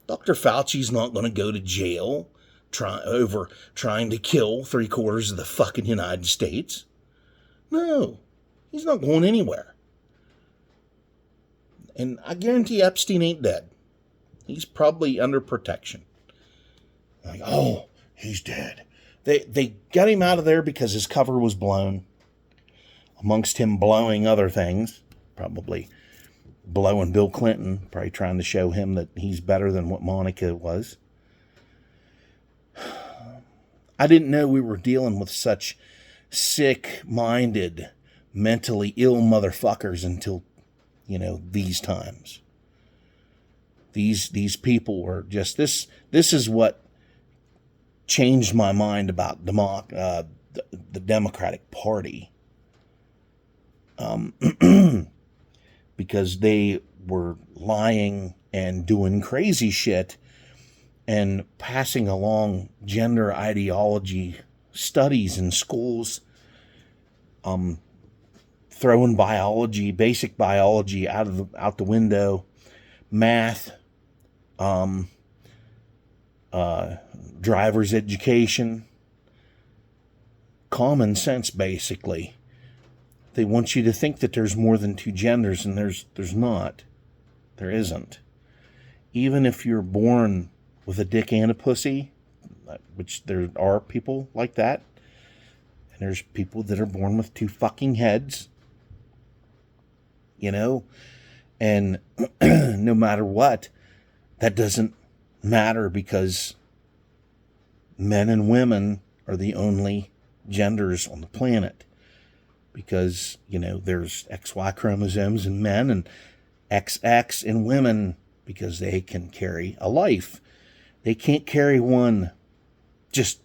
Dr. Fauci's not going to go to jail over trying to kill 3/4 of the fucking United States. No, he's not going anywhere. And I guarantee Epstein ain't dead. He's probably under protection. Like, oh, he's dead. They got him out of there because his cover was blown. Amongst him blowing other things, probably blowing Bill Clinton, probably trying to show him that he's better than what Monica was. I didn't know we were dealing with such sick-minded, mentally ill motherfuckers until, you know, these times. These people were just, this is what changed my mind about the Democratic Party. Because they were lying and doing crazy shit and passing along gender ideology studies in schools throwing biology, basic biology out the window, math, driver's education, common sense, basically. They want you to think that there's more than two genders, and there's not. There isn't. Even if you're born with a dick and a pussy, which there are people like that, and there's people that are born with two fucking heads, you know, and no matter what, that doesn't matter, because men and women are the only genders on the planet. Because, you know, there's XY chromosomes in men and XX in women, because they can carry a life. They can't carry one just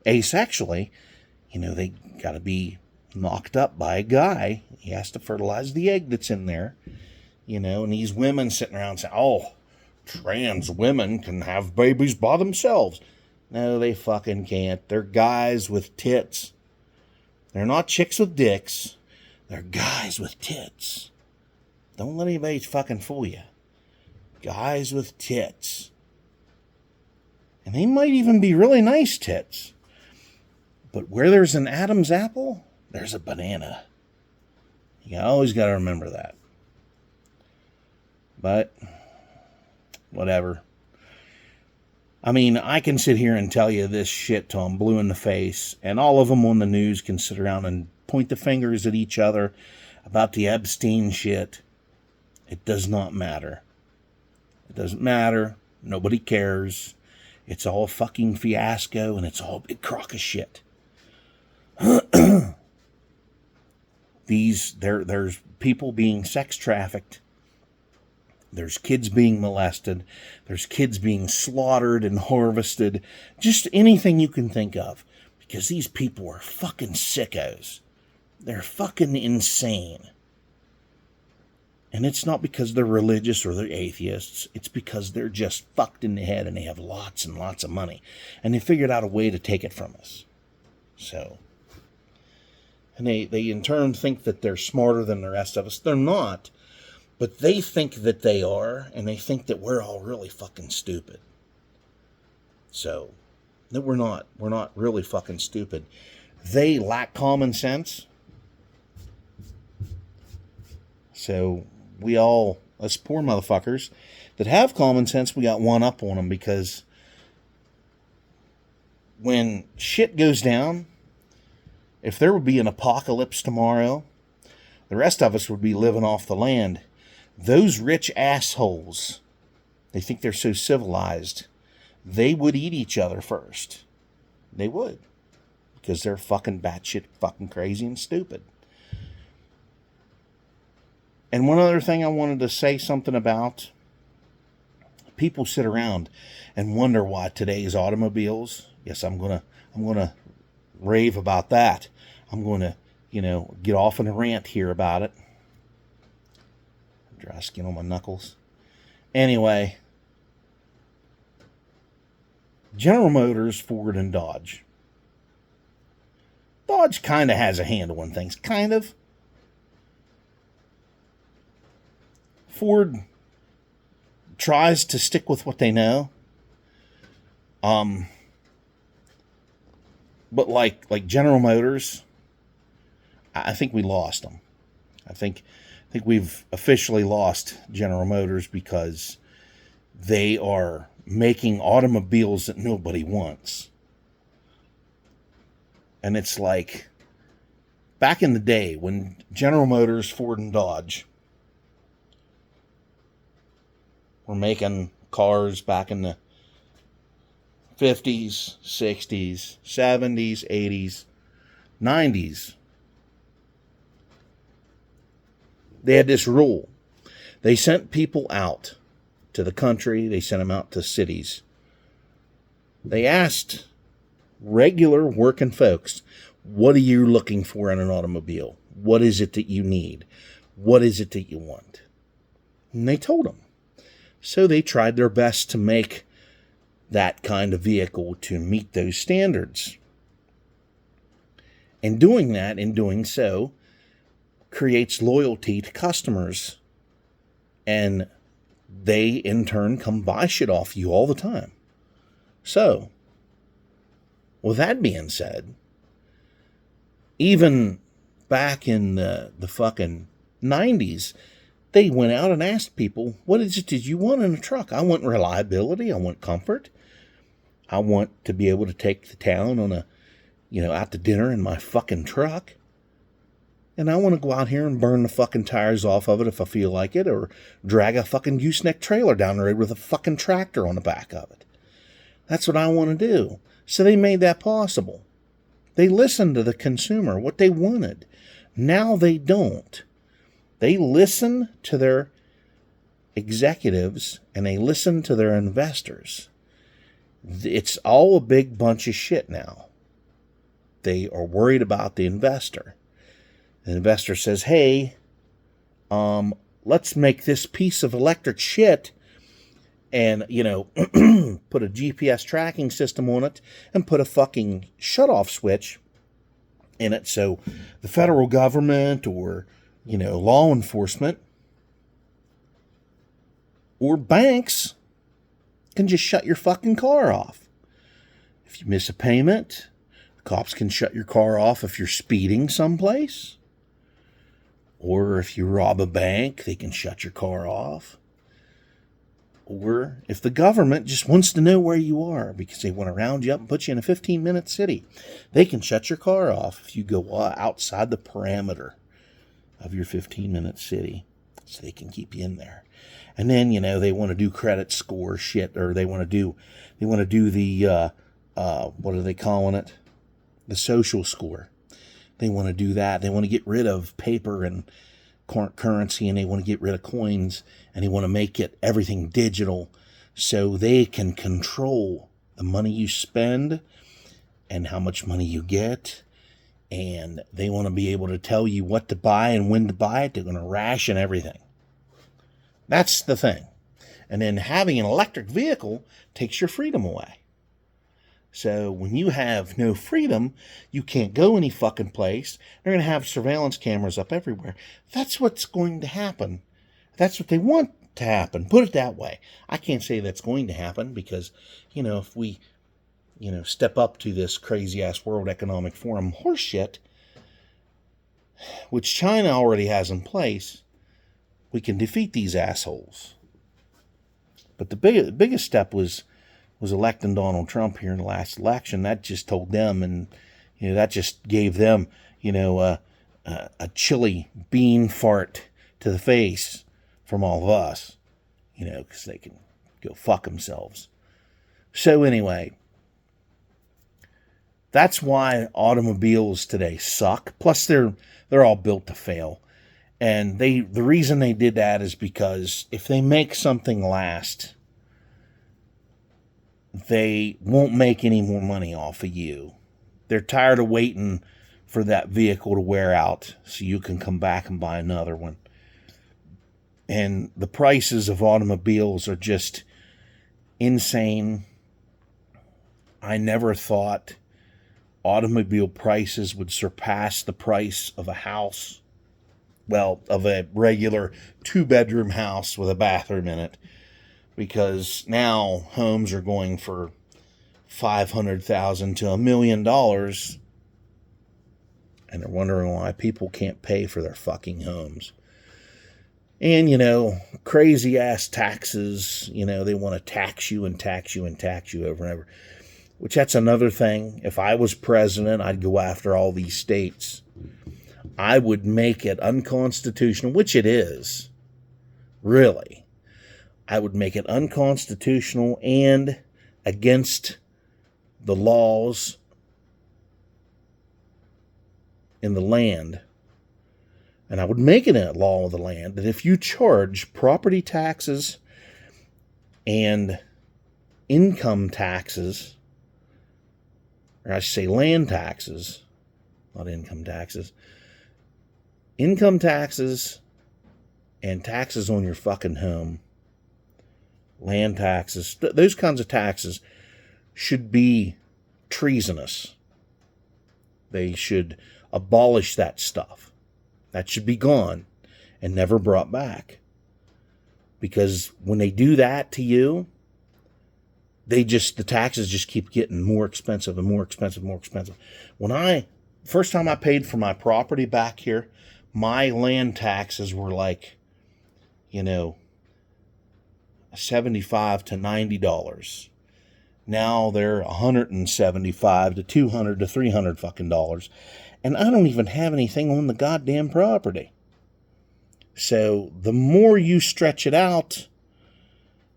asexually. You know, they got to be knocked up by a guy. He has to fertilize the egg that's in there. You know, and these women sitting around saying, oh, trans women can have babies by themselves. No, they fucking can't. They're guys with tits. They're not chicks with dicks. They're guys with tits. Don't let anybody fucking fool you. Guys with tits. And they might even be really nice tits. But where there's an Adam's apple, there's a banana. You always got to remember that. But, whatever. I mean, I can sit here and tell you this shit till I'm blue in the face, and all of them on the news can sit around and point the fingers at each other about the Epstein shit. It does not matter. It doesn't matter. Nobody cares. It's all a fucking fiasco, and it's all a big crock of shit. There's people being sex trafficked. There's kids being molested. There's kids being slaughtered and harvested. Just anything you can think of. Because these people are fucking sickos. They're fucking insane. And it's not because they're religious or they're atheists. It's because they're just fucked in the head and they have lots and lots of money. And they figured out a way to take it from us. So. And they in turn think that they're smarter than the rest of us. They're not. But they think that they are, and they think that we're all really fucking stupid. So, no, we're not. We're not really fucking stupid. They lack common sense. So, we all, us poor motherfuckers that have common sense, we got one up on them, because when shit goes down, if there would be an apocalypse tomorrow, the rest of us would be living off the land. Those rich assholes, they think they're so civilized, they would eat each other first. They would. Because they're fucking batshit fucking crazy and stupid. And one other thing I wanted to say something about. People sit around and wonder why today's automobiles, yes, I'm gonna rave about that. I'm gonna, get off on a rant here about it. Dry skin on my knuckles. Anyway, General Motors, Ford, and Dodge. Dodge kind of has a handle on things. Kind of. Ford tries to stick with what they know. But like General Motors, I think we lost them. I think we've officially lost General Motors, because they are making automobiles that nobody wants. And it's like, back in the day when General Motors, Ford, and Dodge were making cars back in the 50s, 60s, 70s, 80s, 90s, they had this rule. They sent people out to the country. They sent them out to cities. They asked regular working folks, what are you looking for in an automobile? What is it that you need? What is it that you want? And they told them. So they tried their best to make that kind of vehicle to meet those standards. And doing that, in doing so, creates loyalty to customers, and they in turn come buy shit off you all the time. So, with that being said, even back in the fucking 90s, they went out and asked people, what is it did you want in a truck? I want reliability. I want comfort. I want to be able to take the town on a, out to dinner in my fucking truck. And I want to go out here and burn the fucking tires off of it if I feel like it, or drag a fucking gooseneck trailer down the road with a fucking tractor on the back of it. That's what I want to do. So they made that possible. They listened to the consumer, what they wanted. Now they don't. They listen to their executives and they listen to their investors. It's all a big bunch of shit now. They are worried about the investor. The investor says, hey, let's make this piece of electric shit and, put a GPS tracking system on it and put a fucking shutoff switch in it so the federal government or, law enforcement or banks can just shut your fucking car off. If you miss a payment, the cops can shut your car off if you're speeding someplace. Or if you rob a bank, they can shut your car off. Or if the government just wants to know where you are because they want to round you up and put you in a 15-minute city, they can shut your car off if you go outside the parameter of your 15-minute city, so they can keep you in there. And then, they want to do credit score shit, or they want to do the, what are they calling it? The social score. They want to do that. They want to get rid of paper and currency, and they want to get rid of coins, and they want to make everything digital so they can control the money you spend and how much money you get. And they want to be able to tell you what to buy and when to buy it. They're going to ration everything. That's the thing. And then having an electric vehicle takes your freedom away. So when you have no freedom, you can't go any fucking place. They're going to have surveillance cameras up everywhere. That's what's going to happen. That's what they want to happen. Put it that way. I can't say that's going to happen because, if we, step up to this crazy-ass World Economic Forum horseshit, which China already has in place, we can defeat these assholes. But the biggest step was electing Donald Trump here in the last election. That just told them, and that just gave them, a chili bean fart to the face from all of us, because they can go fuck themselves. So anyway, that's why automobiles today suck. Plus, they're all built to fail, and the reason they did that is because if they make something last, they won't make any more money off of you. They're tired of waiting for that vehicle to wear out so you can come back and buy another one. And the prices of automobiles are just insane. I never thought automobile prices would surpass the price of a house. Well, of a regular 2-bedroom house with a bathroom in it. Because now homes are going for $500,000 to $1 million, and they're wondering why people can't pay for their fucking homes. And, crazy ass taxes, they want to tax you and tax you and tax you over and over. Which that's another thing. If I was president, I'd go after all these states. I would make it unconstitutional, which it is. Really. I would make it unconstitutional and against the laws in the land. And I would make it a law of the land that if you charge property taxes and income taxes, or I should say land taxes, not income taxes and taxes on your fucking home, land taxes, those kinds of taxes should be treasonous. They should abolish that stuff. That should be gone and never brought back. Because when they do that to you, the taxes just keep getting more expensive and more expensive, more expensive. First time I paid for my property back here, my land taxes were like, $75 to $90. Now they're $175 to $200 to $300 fucking dollars. And I don't even have anything on the goddamn property. So the more you stretch it out,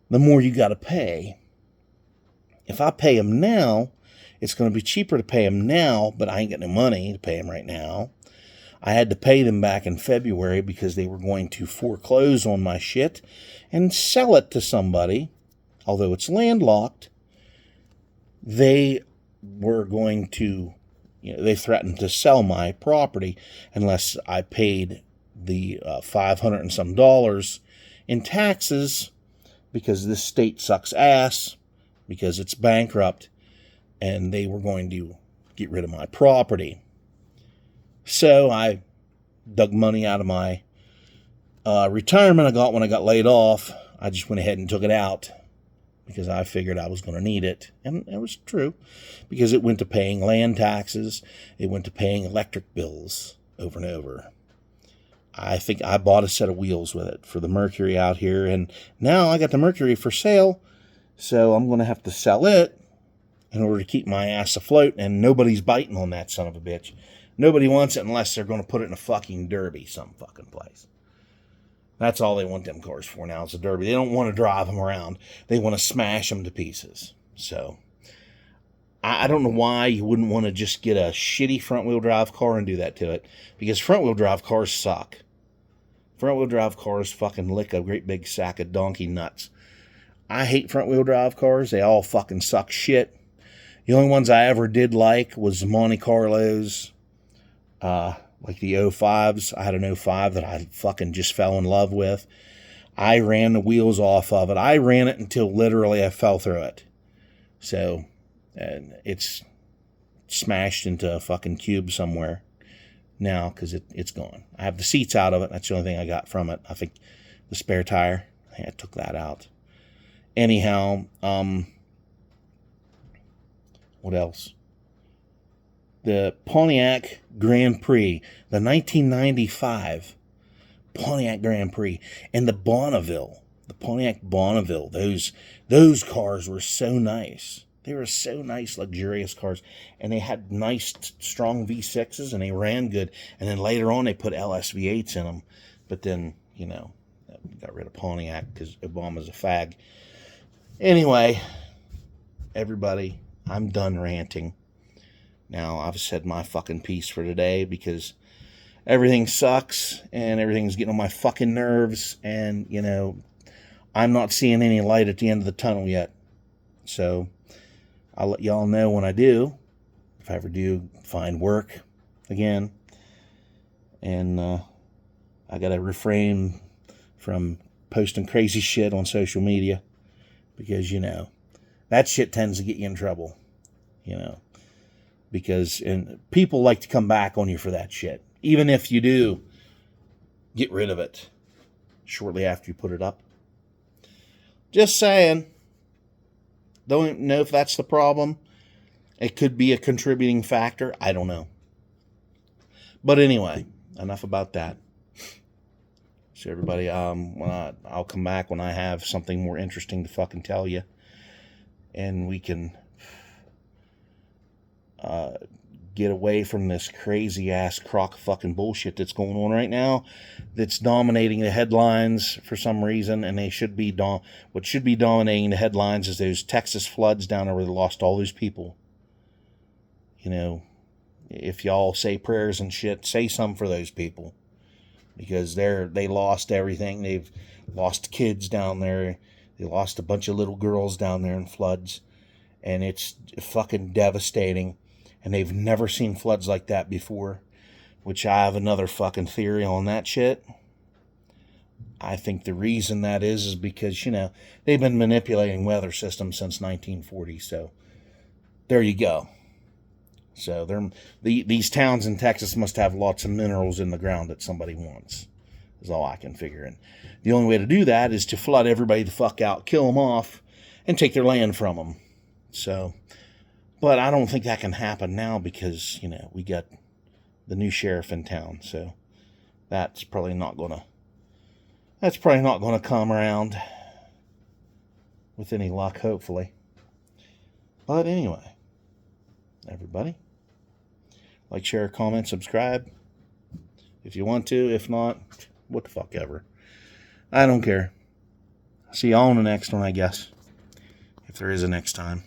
the more you got to pay. If I pay them now, it's going to be cheaper to pay them now, but I ain't got no money to pay them right now. I had to pay them back in February because they were going to foreclose on my shit and sell it to somebody. Although it's landlocked, they were going to, they threatened to sell my property unless I paid the $500 and some dollars in taxes, because this state sucks ass, because it's bankrupt, and they were going to get rid of my property. So I dug money out of my retirement I got when I got laid off. I just went ahead and took it out because I figured I was going to need it. And it was true, because it went to paying land taxes. It went to paying electric bills over and over. I think I bought a set of wheels with it for the Mercury out here. And now I got the Mercury for sale. So I'm going to have to sell it in order to keep my ass afloat. And nobody's biting on that son of a bitch. Nobody wants it unless they're going to put it in a fucking derby some fucking place. That's all they want them cars for now, is a derby. They don't want to drive them around. They want to smash them to pieces. So I don't know why you wouldn't want to just get a shitty front-wheel drive car and do that to it. Because front-wheel drive cars suck. Front-wheel drive cars fucking lick a great big sack of donkey nuts. I hate front-wheel drive cars. They all fucking suck shit. The only ones I ever did like was the Monte Carlos. Like the 05s. I had an 05 that I fucking just fell in love with. I ran the wheels off of it. I ran it until literally I fell through it. So, and it's smashed into a fucking cube somewhere now because it's gone. I have the seats out of it. That's the only thing I got from it. I think the spare tire, I took that out. Anyhow, what else? The Pontiac Grand Prix, the 1995 Pontiac Grand Prix, and the Pontiac Bonneville. Those cars were so nice. They were so nice, luxurious cars, and they had nice, strong V6s, and they ran good. And then later on, they put LS V8s in them. But then, got rid of Pontiac because Obama's a fag. Anyway, everybody, I'm done ranting. Now, I've said my fucking piece for today, because everything sucks and everything's getting on my fucking nerves, and, I'm not seeing any light at the end of the tunnel yet. So, I'll let y'all know when I do, if I ever do find work again. And I gotta refrain from posting crazy shit on social media, because, that shit tends to get you in trouble, because people like to come back on you for that shit, even if you do get rid of it shortly after you put it up. Just saying. Don't know if that's the problem. It could be a contributing factor. I don't know. But anyway, enough about that. So everybody, I'll come back when I have something more interesting to fucking tell you, and we can get away from this crazy ass crock fucking bullshit that's going on right now, that's dominating the headlines for some reason. And they should be what should be dominating the headlines is those Texas floods down there where they lost all those people. If y'all say prayers and shit, say some for those people, because they lost everything. They've lost kids down there. They lost a bunch of little girls down there in floods, and it's fucking devastating. And they've never seen floods like that before, which I have another fucking theory on that shit. I think the reason that is because, they've been manipulating weather systems since 1940. So there you go. So these towns in Texas must have lots of minerals in the ground that somebody wants, is all I can figure. And the only way to do that is to flood everybody the fuck out, kill them off, and take their land from them. So, but I don't think that can happen now because, we got the new sheriff in town. So that's probably not gonna come around with any luck, hopefully. But anyway, everybody, like, share, comment, subscribe if you want to. If not, what the fuck ever. I don't care. See y'all on the next one, I guess. If there is a next time.